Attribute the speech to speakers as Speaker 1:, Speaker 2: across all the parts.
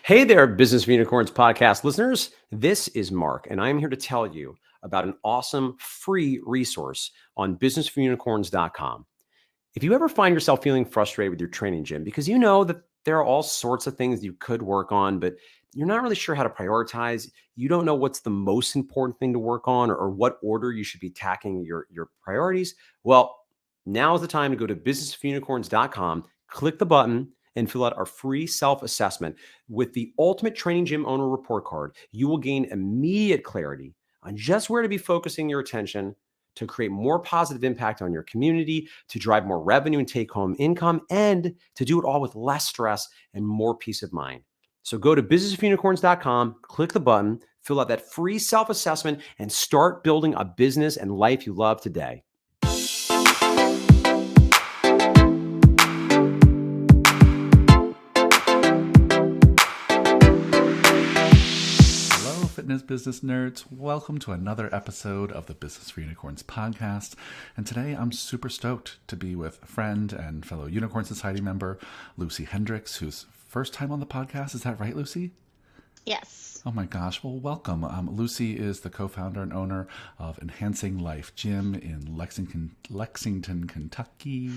Speaker 1: Hey there, Business for Unicorns podcast listeners. This is Mark, and I'm here to tell you about an awesome free resource on businessforunicorns.com. If you ever find yourself feeling frustrated with your training gym because you know that there are all sorts of things you could work on, but you're not really sure how to prioritize, you don't know what's the most important thing to work on or what order you should be tackling your priorities, well, now is the time to go to businessforunicorns.com, click the button, and fill out our free self-assessment. With the Ultimate Training Gym Owner Report Card, you will gain immediate clarity on just where to be focusing your attention to create more positive impact on your community, to drive more revenue and take home income, and to do it all with less stress and more peace of mind. So go to businessofunicorns.com, click the button, fill out that free self-assessment, and start building a business and life you love today.
Speaker 2: Fitness business nerds, welcome to another episode of the Business for Unicorns podcast. And today I'm super stoked to be with friend and fellow Unicorn Society member, Lucy Hendricks, who's first time on the podcast. Is that right, Lucy?
Speaker 3: Yes.
Speaker 2: Oh my gosh. Well, welcome. Lucy is the co-founder and owner of Enhancing Life Gym in Lexington, Kentucky,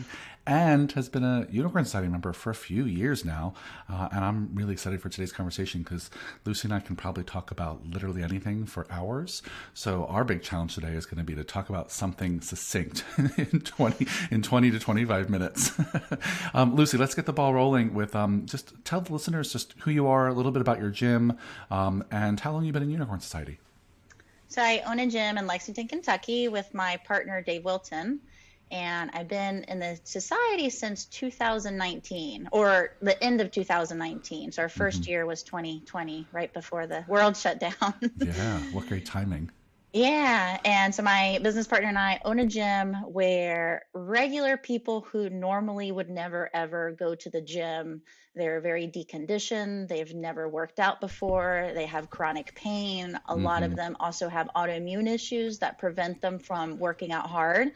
Speaker 2: and has been a Unicorn Society member for a few years now. And I'm really excited for today's conversation because Lucy and I can probably talk about literally anything for hours. So our big challenge today is going to be to talk about something succinct in 20 to 25 minutes. Lucy, let's get the ball rolling with just tell the listeners just who you are, a little bit about your gym, and how long you've been in Unicorn Society.
Speaker 3: So I own a gym in Lexington, Kentucky with my partner, Dave Wilton. And I've been in the society since 2019 or the end of 2019. So our first year was 2020, right before the world shut down.
Speaker 2: Yeah, what great timing.
Speaker 3: Yeah. And so my business partner and I own a gym where regular people who normally would never, ever go to the gym, they're very deconditioned. They've never worked out before. They have chronic pain. A lot of them also have autoimmune issues that prevent them from working out hard.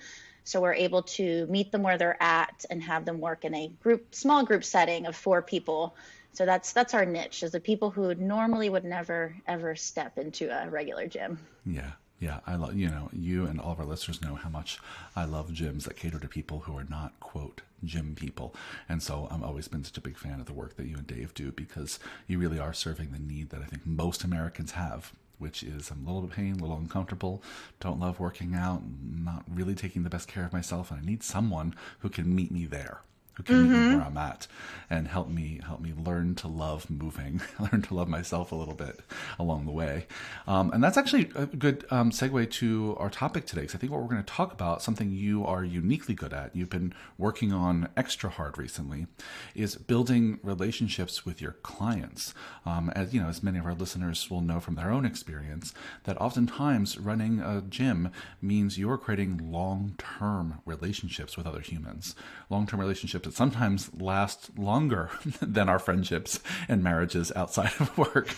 Speaker 3: So we're able to meet them where they're at and have them work in a small group setting of 4 people. So that's our niche, is the people who normally would never, ever step into a regular gym.
Speaker 2: Yeah, I love, you and all of our listeners know how much I love gyms that cater to people who are not, quote, gym people. And so I've always been such a big fan of the work that you and Dave do because you really are serving the need that I think most Americans have, which is I'm a little bit pain, a little uncomfortable, don't love working out, not really taking the best care of myself, and I need someone who can meet me there. Who can meet me where I'm at and help me learn to love moving, learn to love myself a little bit along the way. And that's actually a good segue to our topic today, because I think what we're going to talk about, something you are uniquely good at, you've been working on extra hard recently, is building relationships with your clients. As many of our listeners will know from their own experience, that oftentimes running a gym means you're creating long-term relationships with other humans, long-term relationships that sometimes last longer than our friendships and marriages outside of work,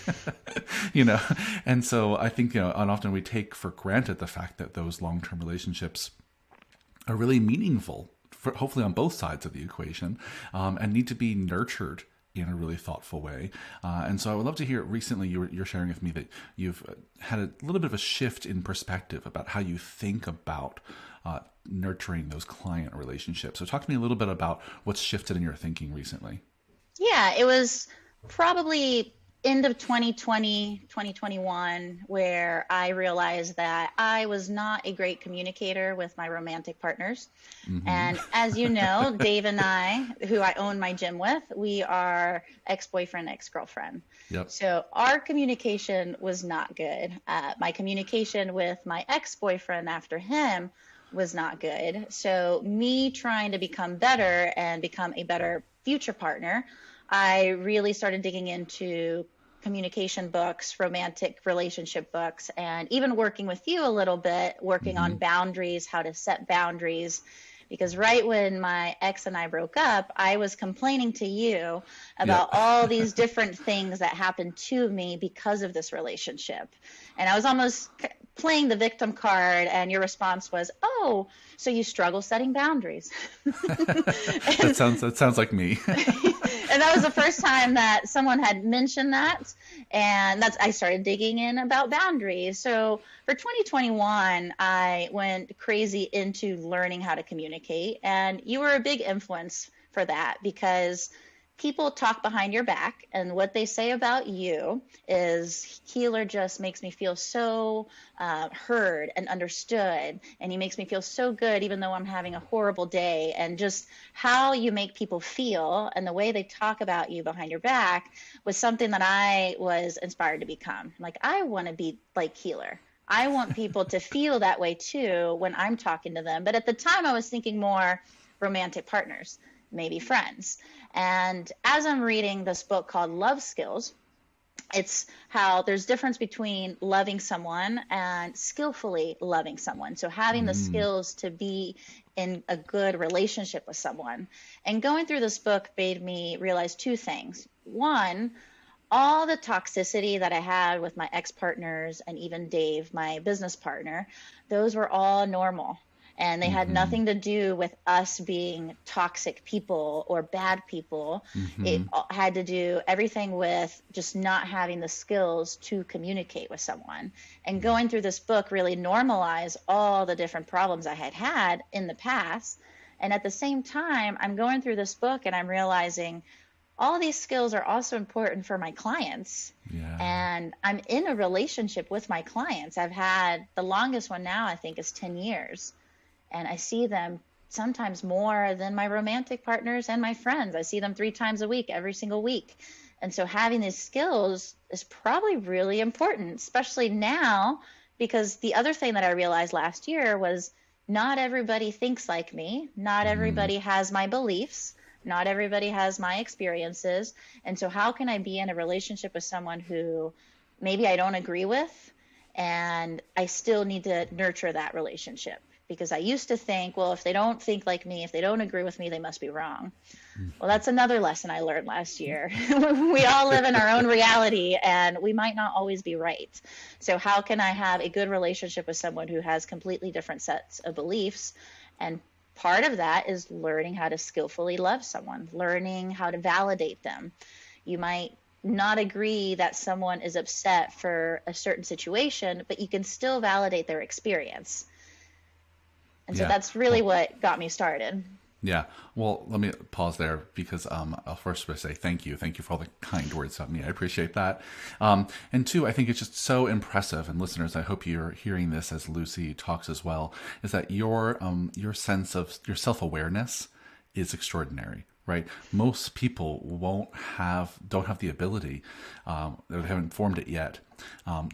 Speaker 2: And so I think, and often we take for granted the fact that those long-term relationships are really meaningful, hopefully on both sides of the equation, and need to be nurtured in a really thoughtful way. And so I would love to hear, recently you're sharing with me that you've had a little bit of a shift in perspective about how you think about nurturing those client relationships. So talk to me a little bit about what's shifted in your thinking recently.
Speaker 3: Yeah, it was probably end of 2020, 2021, where I realized that I was not a great communicator with my romantic partners. And as you know, Dave and I, who I own my gym with, we are ex-boyfriend, ex-girlfriend.
Speaker 2: Yep.
Speaker 3: So our communication was not good. My communication with my ex-boyfriend after him was not good. So me trying to become better and become a better future partner, I really started digging into communication books, romantic relationship books, and even working with you a little bit, working on boundaries, how to set boundaries, because right when my ex and I broke up, I was complaining to you about all these different things that happened to me because of this relationship. And I was almost playing the victim card, and your response was, "Oh, so you struggle setting boundaries."
Speaker 2: That sounds like me.
Speaker 3: And that was the first time that someone had mentioned that. And I started digging in about boundaries. So for 2021, I went crazy into learning how to communicate. And you were a big influence for that, because people talk behind your back, and what they say about you is, Keeler just makes me feel so heard and understood, and he makes me feel so good even though I'm having a horrible day. And just how you make people feel and the way they talk about you behind your back was something that I was inspired to become. Like, I want to be like Keeler. I want people to feel that way too when I'm talking to them. But at the time I was thinking more romantic partners, maybe friends. And as I'm reading this book called Love Skills, it's how there's difference between loving someone and skillfully loving someone. So having the skills to be in a good relationship with someone. And going through this book made me realize two things. One, all the toxicity that I had with my ex-partners and even Dave, my business partner, those were all normal. And they had nothing to do with us being toxic people or bad people. It had to do everything with just not having the skills to communicate with someone. And going through this book really normalized all the different problems I had had in the past. And at the same time, I'm going through this book and I'm realizing all these skills are also important for my clients.
Speaker 2: Yeah.
Speaker 3: And I'm in a relationship with my clients. I've had the longest one now, I think, is 10 years. And I see them sometimes more than my romantic partners and my friends. I see them 3 times a week, every single week. And so having these skills is probably really important, especially now, because the other thing that I realized last year was not everybody thinks like me. Not everybody has my beliefs. Not everybody has my experiences. And so how can I be in a relationship with someone who maybe I don't agree with, and I still need to nurture that relationship? Because I used to think, well, if they don't think like me, if they don't agree with me, they must be wrong. Well, that's another lesson I learned last year. We all live in our own reality, and we might not always be right. So how can I have a good relationship with someone who has completely different sets of beliefs? And part of that is learning how to skillfully love someone, learning how to validate them. You might not agree that someone is upset for a certain situation, but you can still validate their experience. And so that's really what got me started.
Speaker 2: Yeah. Well, let me pause there because I'll first say thank you. Thank you for all the kind words about me. I appreciate that. And two, I think it's just so impressive. And listeners, I hope you're hearing this as Lucy talks as well, is that your sense of your self-awareness is extraordinary. Right, most people don't have the ability, they haven't formed it yet,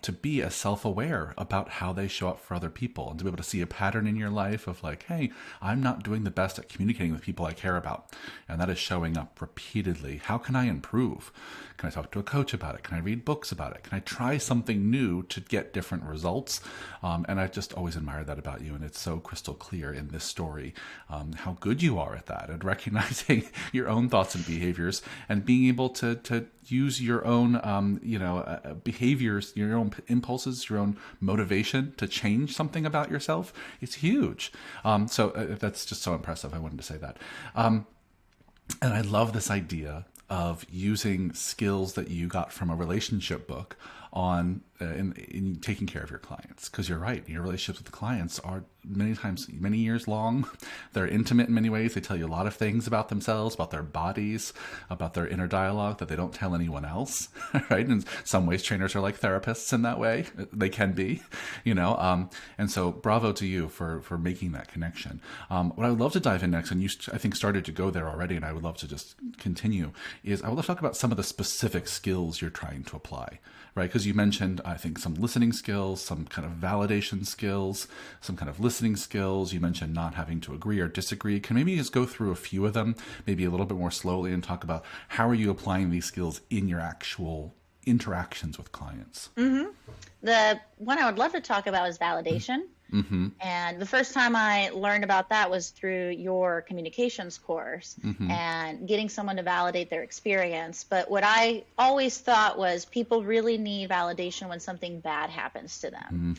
Speaker 2: to be as self-aware about how they show up for other people, and to be able to see a pattern in your life of like, hey, I'm not doing the best at communicating with people I care about, and that is showing up repeatedly. How can I improve? Can I talk to a coach about it? Can I read books about it? Can I try something new to get different results? And I just always admired that about you, and it's so crystal clear in this story how good you are at that, at recognizing your own thoughts and behaviors, and being able to use your own behaviors, your own impulses, your own motivation to change something about yourself. It's huge. So that's just so impressive. I wanted to say that. And I love this idea of using skills that you got from a relationship book on in taking care of your clients. Because you're right, your relationships with the clients are many times many years long. They're intimate in many ways. They tell you a lot of things about themselves, about their bodies, about their inner dialogue that they don't tell anyone else. Right? In some ways, trainers are like therapists in that way. They can be, and so bravo to you for making that connection. What I would love to dive in next, and you I think started to go there already, and I would love to just continue, is I would love to talk about some of the specific skills you're trying to apply. Right? Because you mentioned, I think, some listening skills, some kind of validation skills, some kind of listening skills. You mentioned not having to agree or disagree. Can maybe just go through a few of them, maybe a little bit more slowly, and talk about how are you applying these skills in your actual interactions with clients?
Speaker 3: The one I would love to talk about is validation.
Speaker 2: Mm-hmm.
Speaker 3: And the first time I learned about that was through your communications course and getting someone to validate their experience. But what I always thought was people really need validation when something bad happens to them.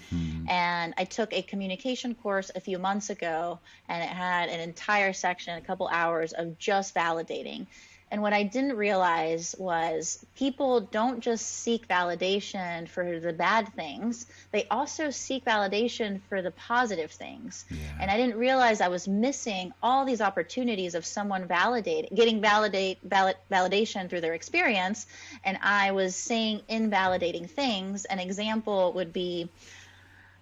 Speaker 3: And I took a communication course a few months ago, and it had an entire section, a couple hours of just validating. And what I didn't realize was people don't just seek validation for the bad things. They also seek validation for the positive things.
Speaker 2: Yeah.
Speaker 3: And I didn't realize I was missing all these opportunities of someone getting validation through their experience. And I was saying invalidating things. An example would be,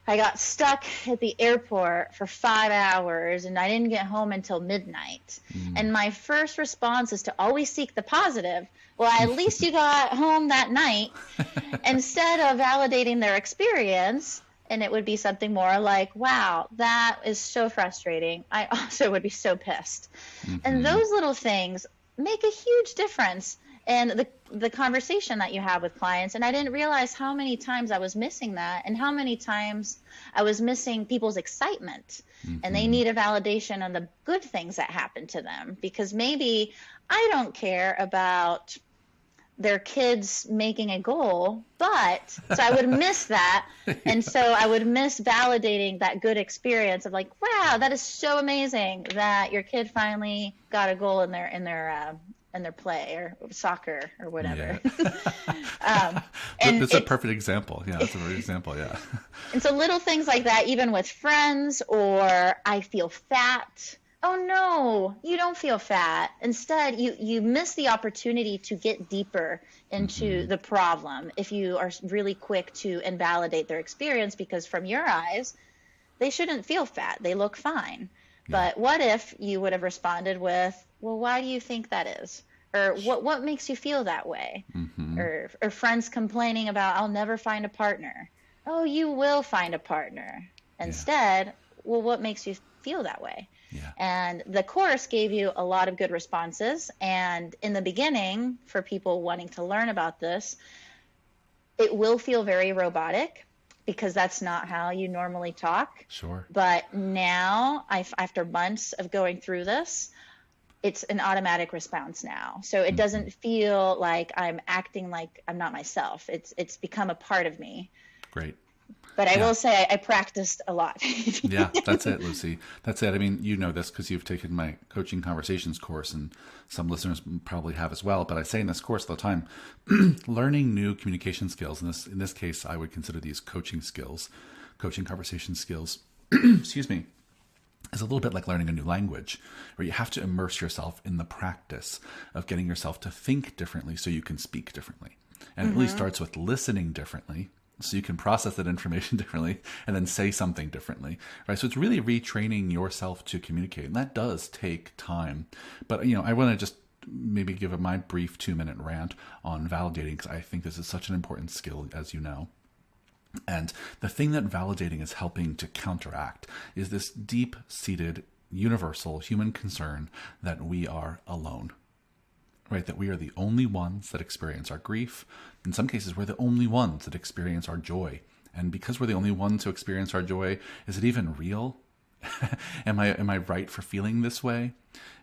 Speaker 3: I got stuck at the airport for 5 hours and I didn't get home until midnight. And my first response is to always seek the positive. Well, at least you got home that night, instead of validating their experience. And it would be something more like, wow, that is so frustrating. I also would be so pissed. And those little things make a huge difference in the conversation that you have with clients. And I didn't realize how many times I was missing that and how many times I was missing people's excitement. And they need a validation on the good things that happen to them, because maybe I don't care about their kids making a goal, but so I would miss that. And so I would miss validating that good experience of like, wow, that is so amazing that your kid finally got a goal in their play or soccer or whatever.
Speaker 2: And that's a perfect example. Yeah, that's a perfect example. Yeah.
Speaker 3: And so little things like that, even with friends, or I feel fat. Oh no, you don't feel fat. Instead, you miss the opportunity to get deeper into the problem if you are really quick to invalidate their experience, because from your eyes, they shouldn't feel fat. They look fine. But what if you would have responded with, well, why do you think that is? Or what makes you feel that way? Or friends complaining about, I'll never find a partner. Oh, you will find a partner. Instead, well, what makes you feel that way?
Speaker 2: Yeah.
Speaker 3: And the course gave you a lot of good responses. And in the beginning, for people wanting to learn about this, it will feel very robotic, because that's not how you normally talk.
Speaker 2: Sure.
Speaker 3: But now, after months of going through this, it's an automatic response now. So it doesn't feel like I'm acting like I'm not myself. It's become a part of me.
Speaker 2: Great.
Speaker 3: But I will say I practiced a lot.
Speaker 2: Yeah, that's it, Lucy. That's it. I mean, you know this because you've taken my coaching conversations course, and some listeners probably have as well. But I say in this course all the time, learning new communication skills, in this case, I would consider these coaching conversation skills, excuse me, is a little bit like learning a new language, where you have to immerse yourself in the practice of getting yourself to think differently so you can speak differently. And it really starts with listening differently, so you can process that information differently and then say something differently, right? So it's really retraining yourself to communicate, and that does take time. But, I want to just maybe give my brief 2-minute rant on validating, because I think this is such an important skill, as you know. And the thing that validating is helping to counteract is this deep-seated, universal human concern that we are alone. Right, that we are the only ones that experience our grief. In some cases, we're the only ones that experience our joy. And because we're the only ones who experience our joy, is it even real? Am I right for feeling this way?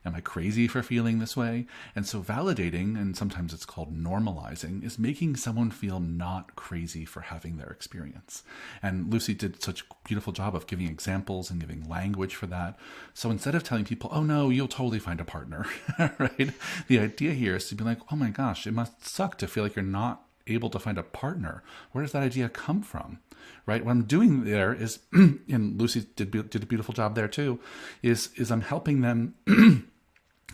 Speaker 2: Am I crazy for feeling this way? And so validating, and sometimes it's called normalizing, is making someone feel not crazy for having their experience. And Lucy did such a beautiful job of giving examples and giving language for that. So instead of telling people, oh no, you'll totally find a partner, right? The idea here is to be like, oh my gosh, it must suck to feel like you're not able to find a partner. Where does that idea come from? Right? What I'm doing there is, and Lucy did a beautiful job there too, is I'm helping them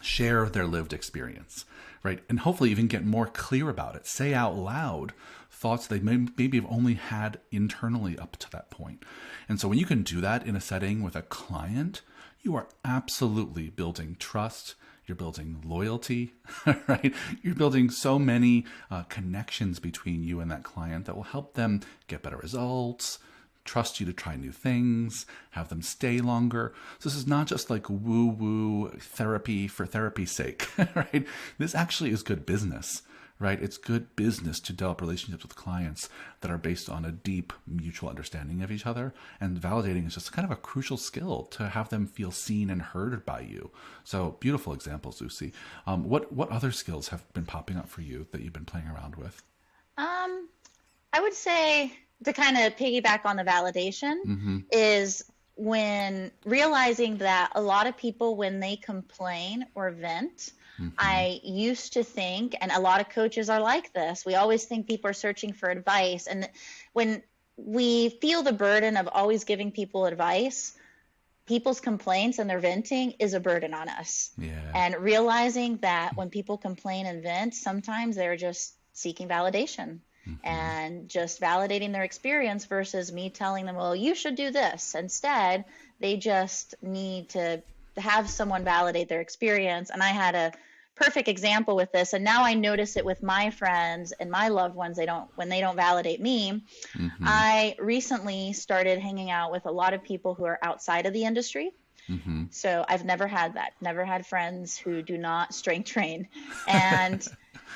Speaker 2: share their lived experience, right? And hopefully even get more clear about it. Say out loud thoughts they maybe have only had internally up to that point. And so when you can do that in a setting with a client, you are absolutely building trust. You're building loyalty, right? You're building so many connections between you and that client that will help them get better results, trust you to try new things, have them stay longer. So this is not just like woo-woo therapy for therapy's sake, right? This actually is good business, right? It's good business to develop relationships with clients that are based on a deep mutual understanding of each other. And validating is just kind of a crucial skill to have them feel seen and heard by you. So beautiful examples, Lucy. What other skills have been popping up for you that you've been playing around with?
Speaker 3: I would say, to kind of piggyback on the validation, is when realizing that a lot of people, when they complain or vent, I used to think, and a lot of coaches are like this, we always think people are searching for advice. And when we feel the burden of always giving people advice, people's complaints and their venting is a burden on us.
Speaker 2: Yeah.
Speaker 3: And realizing that when people complain and vent, sometimes they're just seeking validation. And just validating their experience versus me telling them, well, you should do this. Instead, they just need to have someone validate their experience. And I had a perfect example with this. And now I notice it with my friends and my loved ones. When they don't validate me. I recently started hanging out with a lot of people who are outside of the industry. So I've never had that. Never had friends who do not strength train. And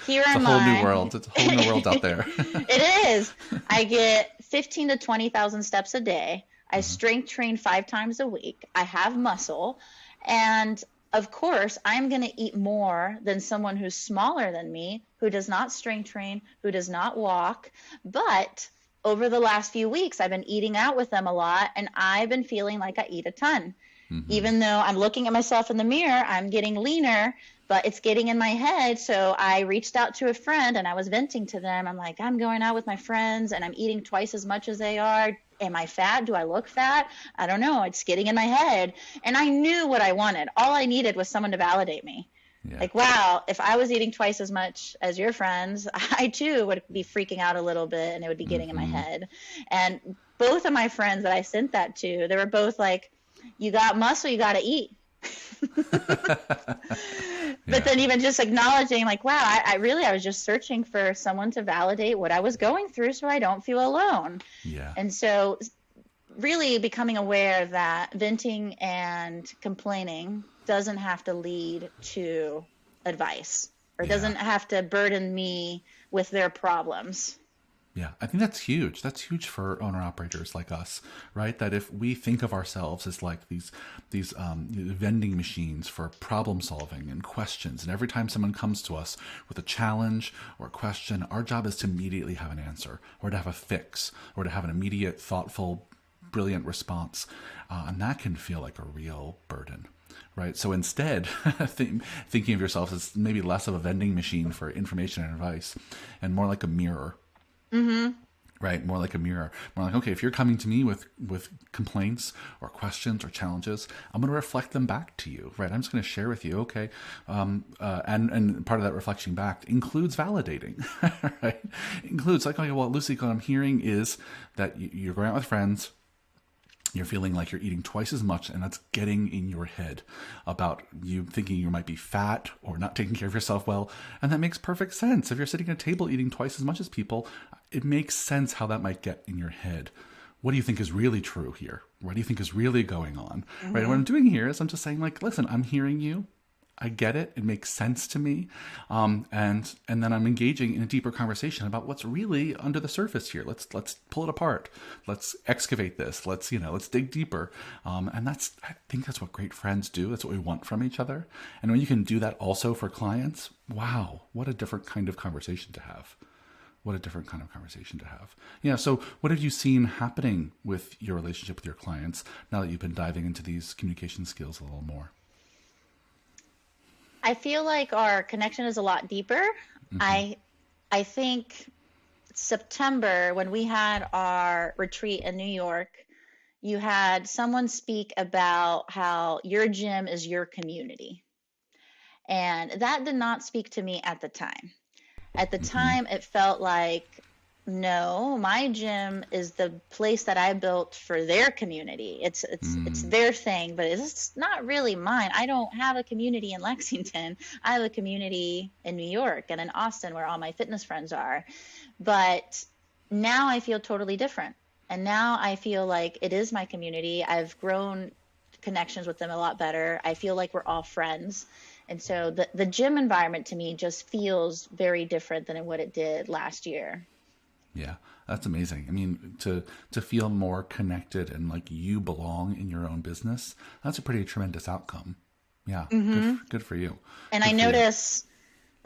Speaker 3: here am I.
Speaker 2: It's a whole new world. It's a whole new world out there.
Speaker 3: It is. I get 15 to 20,000 steps a day. I strength train 5 times a week. I have muscle. And of course, I'm going to eat more than someone who's smaller than me, who does not strength train, who does not walk. But over the last few weeks, I've been eating out with them a lot, and I've been feeling like I eat a ton. Even though I'm looking at myself in the mirror, I'm getting leaner, but it's getting in my head. So I reached out to a friend and I was venting to them. I'm like, I'm going out with my friends and I'm eating twice as much as they are. Am I fat? Do I look fat? I don't know. It's getting in my head. And I knew what I wanted. All I needed was someone to validate me. Yeah. Like, wow, if I was eating twice as much as your friends, I too would be freaking out a little bit and it would be getting in my head. And both of my friends that I sent that to, they were both like, you got muscle, you got to eat. But then even just acknowledging like, wow, I was just searching for someone to validate what I was going through so I don't feel alone. Yeah. And so really becoming aware that venting and complaining doesn't have to lead to advice or doesn't have to burden me with their problems.
Speaker 2: Yeah, I think that's huge. That's huge for owner operators like us, right? That if we think of ourselves as like these vending machines for problem solving and questions, and every time someone comes to us with a challenge or a question, our job is to immediately have an answer or to have a fix or to have an immediate, thoughtful, brilliant response. And that can feel like a real burden. Right. So instead, thinking of yourself as maybe less of a vending machine for information and advice and more like a mirror. Right. More like a mirror. More like, okay, if you're coming to me with complaints or questions or challenges, I'm going to reflect them back to you. Right. I'm just going to share with you. Okay. And part of that reflection back includes validating. Right. Includes like, okay, well, Lucy, what I'm hearing is that you're going out with friends. You're feeling like you're eating twice as much, and that's getting in your head about you thinking you might be fat or not taking care of yourself well. And that makes perfect sense. If you're sitting at a table eating twice as much as people, it makes sense how that might get in your head. What do you think is really true here? What do you think is really going on? Right? And what I'm doing here is I'm just saying, like, listen, I'm hearing you. I get it. It makes sense to me. And then I'm engaging in a deeper conversation about what's really under the surface here. Let's pull it apart. Let's excavate this. Let's dig deeper. And I think that's what great friends do. That's what we want from each other. And when you can do that also for clients, wow, what a different kind of conversation to have. What a different kind of conversation to have. Yeah. So what have you seen happening with your relationship with your clients now that you've been diving into these communication skills a little more?
Speaker 3: I feel like our connection is a lot deeper. I think September, when we had our retreat in New York, you had someone speak about how your gym is your community. And that did not speak to me at the time. At the time, it felt like, no, my gym is the place that I built for their community. It's their thing, but it's not really mine. I don't have a community in Lexington. I have a community in New York and in Austin where all my fitness friends are. But now I feel totally different. And now I feel like it is my community. I've grown connections with them a lot better. I feel like we're all friends. And so the gym environment to me just feels very different than what it did last year.
Speaker 2: Yeah, that's amazing. I mean, to feel more connected and like you belong in your own business, that's a pretty tremendous outcome. Yeah, good for you.
Speaker 3: And
Speaker 2: Good
Speaker 3: I
Speaker 2: for you.
Speaker 3: notice,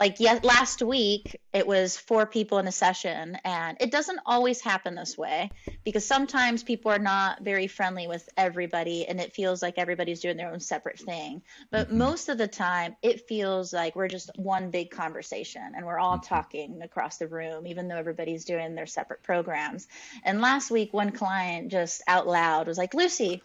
Speaker 3: like, last week it was 4 people in a session, and it doesn't always happen this way because sometimes people are not very friendly with everybody and it feels like everybody's doing their own separate thing. But most of the time it feels like we're just one big conversation and we're all talking across the room, even though everybody's doing their separate programs. And last week, one client just out loud was like, Lucy,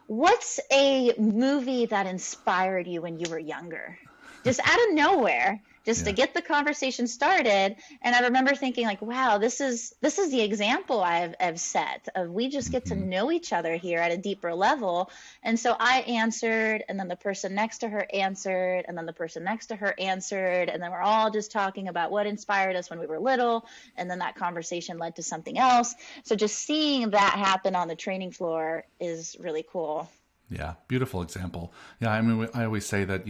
Speaker 3: what's a movie that inspired you when you were younger? Just out of nowhere, just to
Speaker 2: Yeah.
Speaker 3: get the conversation started. And I remember thinking like, wow, this is the example I've set of we just get to know each other here at a deeper level. And so I answered, and then the person next to her answered, and then the person next to her answered, and then we're all just talking about what inspired us when we were little. And then that conversation led to something else. So just seeing that happen on the training floor is really cool.
Speaker 2: Yeah, beautiful example. Yeah, I mean, I always say that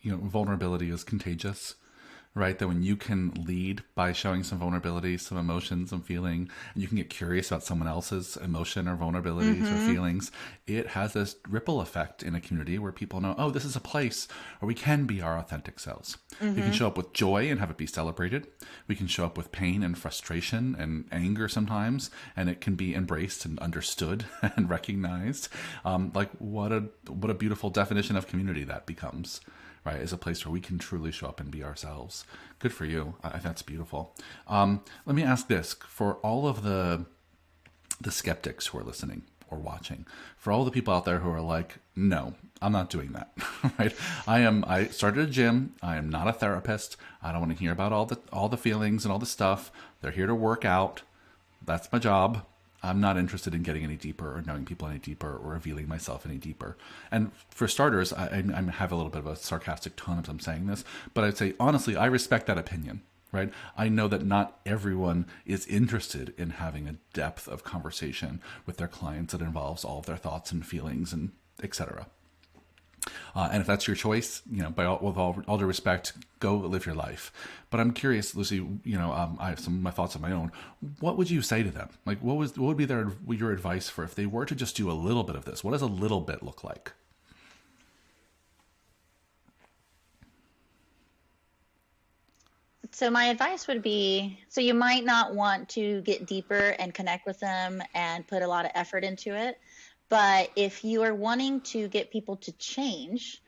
Speaker 2: vulnerability is contagious, right? That when you can lead by showing some vulnerability, some emotion, some feeling, and you can get curious about someone else's emotion or vulnerabilities or feelings, it has this ripple effect in a community where people know, oh, this is a place where we can be our authentic selves. We can show up with joy and have it be celebrated. We can show up with pain and frustration and anger sometimes, and it can be embraced and understood and recognized. Like what a beautiful definition of community that becomes. Right, is a place where we can truly show up and be ourselves. Good for you. That's beautiful. Let me ask this: for all of the skeptics who are listening or watching, for all the people out there who are like, "No, I'm not doing that." Right? I started a gym. I am not a therapist. I don't want to hear about all the feelings and all the stuff. They're here to work out. That's my job. I'm not interested in getting any deeper or knowing people any deeper or revealing myself any deeper. And for starters, I have a little bit of a sarcastic tone as I'm saying this, but I'd say, honestly, I respect that opinion, right? I know that not everyone is interested in having a depth of conversation with their clients that involves all of their thoughts and feelings and etc. And if that's your choice, with all due respect, go live your life. But I'm curious, Lucy. I have some of my thoughts of my own. What would you say to them? Like, what would be your advice for if they were to just do a little bit of this? What does a little bit look like?
Speaker 3: So my advice would be, so you might not want to get deeper and connect with them and put a lot of effort into it. But if you are wanting to get people to change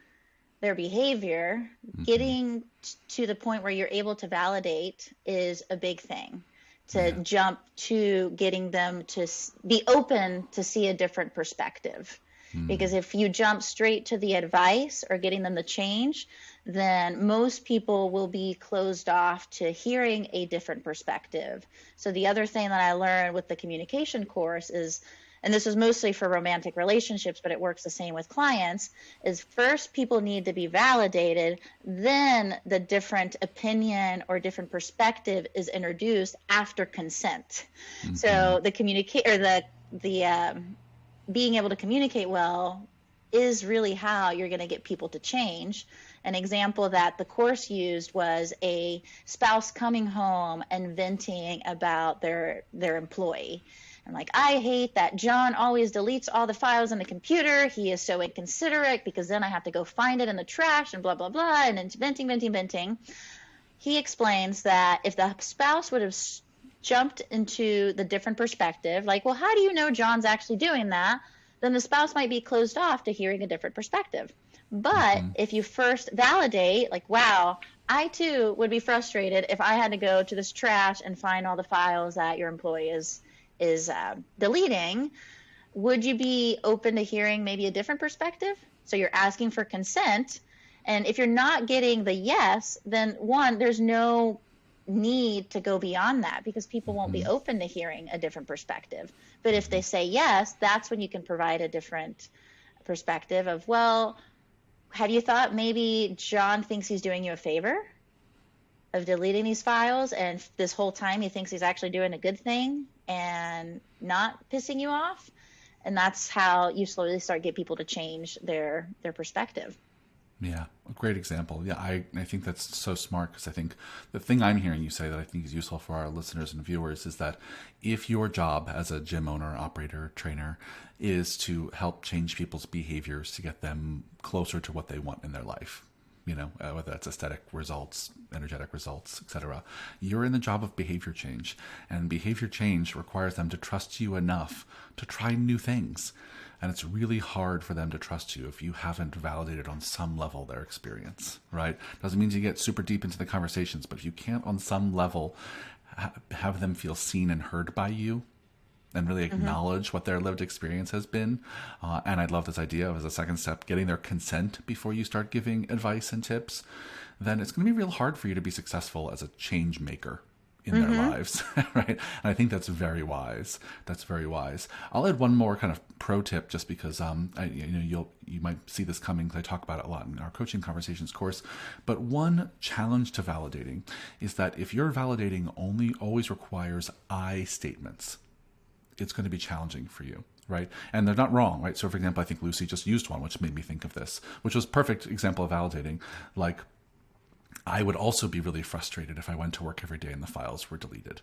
Speaker 3: their behavior, getting to the point where you're able to validate is a big thing. To jump to getting them to be open to see a different perspective. Because if you jump straight to the advice or getting them to change, then most people will be closed off to hearing a different perspective. So the other thing that I learned with the communication course is, and this is mostly for romantic relationships, but it works the same with clients, is first people need to be validated, then the different opinion or different perspective is introduced after consent. So the being able to communicate well is really how you're going to get people to change. An example that the course used was a spouse coming home and venting about their employee. And like, I hate that John always deletes all the files on the computer. He is so inconsiderate because then I have to go find it in the trash and blah, blah, blah. And then venting. He explains that if the spouse would have jumped into the different perspective, like, well, how do you know John's actually doing that? Then the spouse might be closed off to hearing a different perspective. But if you first validate, like, wow, I too would be frustrated if I had to go to this trash and find all the files that your employee is deleting. Would you be open to hearing maybe a different perspective? So you're asking for consent. And if you're not getting the yes, then one, there's no need to go beyond that because people won't be open to hearing a different perspective. But if they say yes, that's when you can provide a different perspective of, well, have you thought maybe John thinks he's doing you a favor of deleting these files, and this whole time he thinks he's actually doing a good thing and not pissing you off? And that's how you slowly start get people to change their perspective.
Speaker 2: Yeah, a great example. Yeah, I think that's so smart because I think the thing I'm hearing you say that I think is useful for our listeners and viewers is that if your job as a gym owner, operator, trainer is to help change people's behaviors to get them closer to what they want in their life, whether that's aesthetic results, energetic results, etc. You're in the job of behavior change, and behavior change requires them to trust you enough to try new things. And it's really hard for them to trust you if you haven't validated on some level their experience, right? Doesn't mean you get super deep into the conversations, but if you can't on some level have them feel seen and heard by you, and really acknowledge what their lived experience has been. And I'd love this idea of, as a second step, getting their consent before you start giving advice and tips. Then it's going to be real hard for you to be successful as a change maker in their lives, right? And I think that's very wise. That's very wise. I'll add one more kind of pro tip, just because you might see this coming, because I talk about it a lot in our coaching conversations course. But one challenge to validating is that if your validating always requires I statements, it's going to be challenging for you, right? And they're not wrong, right? So for example, I think Lucy just used one, which made me think of this, which was a perfect example of validating. Like, I would also be really frustrated if I went to work every day and the files were deleted,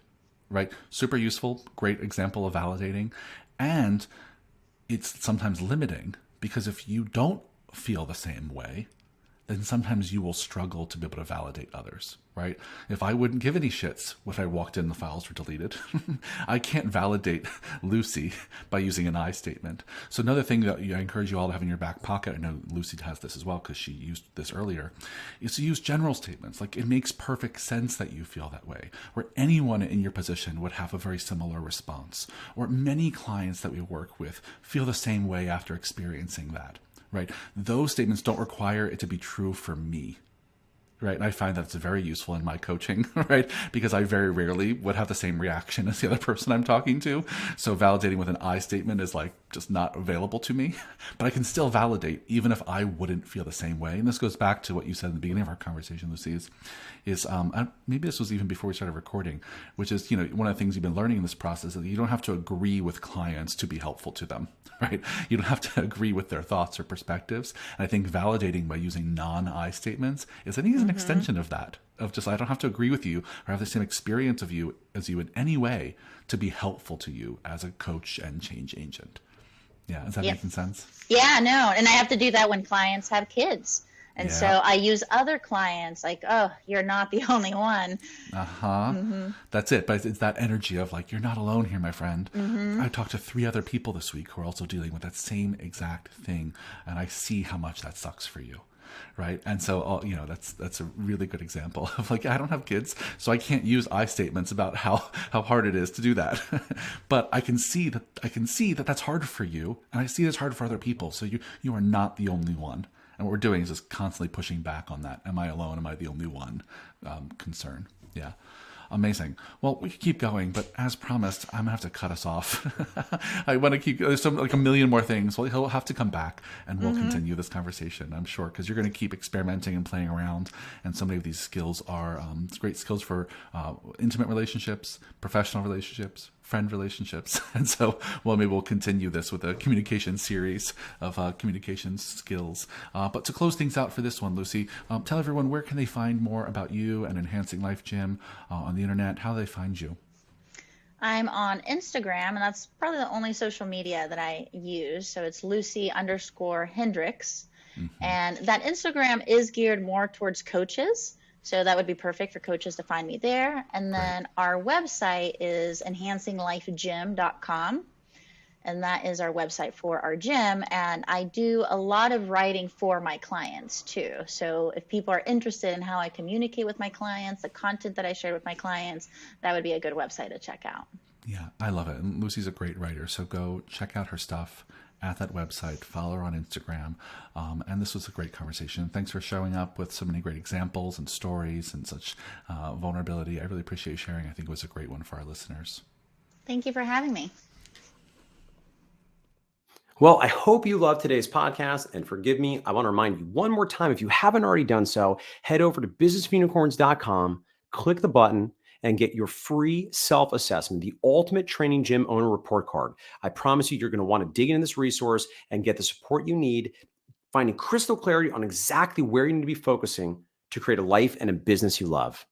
Speaker 2: right? Super useful, great example of validating. And it's sometimes limiting, because if you don't feel the same way, then sometimes you will struggle to be able to validate others, right? If I wouldn't give any shits if I walked in the files were deleted, I can't validate Lucy by using an I statement. So another thing that I encourage you all to have in your back pocket, I know Lucy has this as well because she used this earlier, is to use general statements. Like, it makes perfect sense that you feel that way, where anyone in your position would have a very similar response, or many clients that we work with feel the same way after experiencing that. Right? Those statements don't require it to be true for me. Right? And I find that's very useful in my coaching, right? Because I very rarely would have the same reaction as the other person I'm talking to. So validating with an I statement is like just not available to me. But I can still validate even if I wouldn't feel the same way. And this goes back to what you said in the beginning of our conversation, Lucy, is maybe this was even before we started recording, which is, one of the things you've been learning in this process is that you don't have to agree with clients to be helpful to them, right? You don't have to agree with their thoughts or perspectives. And I think validating by using non-I statements is, I think, is an extension of that, of just, I don't have to agree with you or have the same experience of you as you in any way to be helpful to you as a coach and change agent. Yeah. Is that making sense?
Speaker 3: Yeah, no. And I have to do that when clients have kids. And so I use other clients like, oh, you're not the only one.
Speaker 2: That's it. But it's that energy of like, you're not alone here, my friend. I talked to 3 other people this week who are also dealing with that same exact thing. And I see how much that sucks for you. Right. And so, that's a really good example of like, I don't have kids, so I can't use I statements about how hard it is to do that. But I can see that that's hard for you. And I see it's hard for other people. So you are not the only one. And what we're doing is just constantly pushing back on that. Am I alone? Am I the only one? Concern. Yeah. Amazing. Well, we could keep going, but as promised, I'm gonna have to cut us off. I want to keep. There's like a million more things. Well, he'll have to come back, and we'll continue this conversation, I'm sure, because you're going to keep experimenting and playing around. And so many of these skills are great skills for intimate relationships, professional relationships, friend relationships. And so, well, maybe we'll continue this with a communication series of communication skills. But to close things out for this one, Lucy, tell everyone, where can they find more about you and Enhancing Life Gym on the internet? How do they find you?
Speaker 3: I'm on Instagram, and that's probably the only social media that I use. So it's Lucy_Hendricks. And that Instagram is geared more towards coaches. So that would be perfect for coaches to find me there. And then our website is enhancinglifegym.com. And that is our website for our gym. And I do a lot of writing for my clients too. So if people are interested in how I communicate with my clients, the content that I share with my clients, that would be a good website to check out.
Speaker 2: Yeah, I love it. And Lucy's a great writer. So go check out her stuff at that website, follow her on Instagram. And this was a great conversation. Thanks for showing up with so many great examples and stories and such vulnerability. I really appreciate you sharing. I think it was a great one for our listeners.
Speaker 3: Thank you for having me.
Speaker 1: Well, I hope you loved today's podcast, and forgive me, I want to remind you one more time, if you haven't already done so, head over to businessofunicorns.com, click the button, and get your free self-assessment, the ultimate training gym owner report card. I promise you, you're going to want to dig into this resource and get the support you need finding crystal clarity on exactly where you need to be focusing to create a life and a business you love.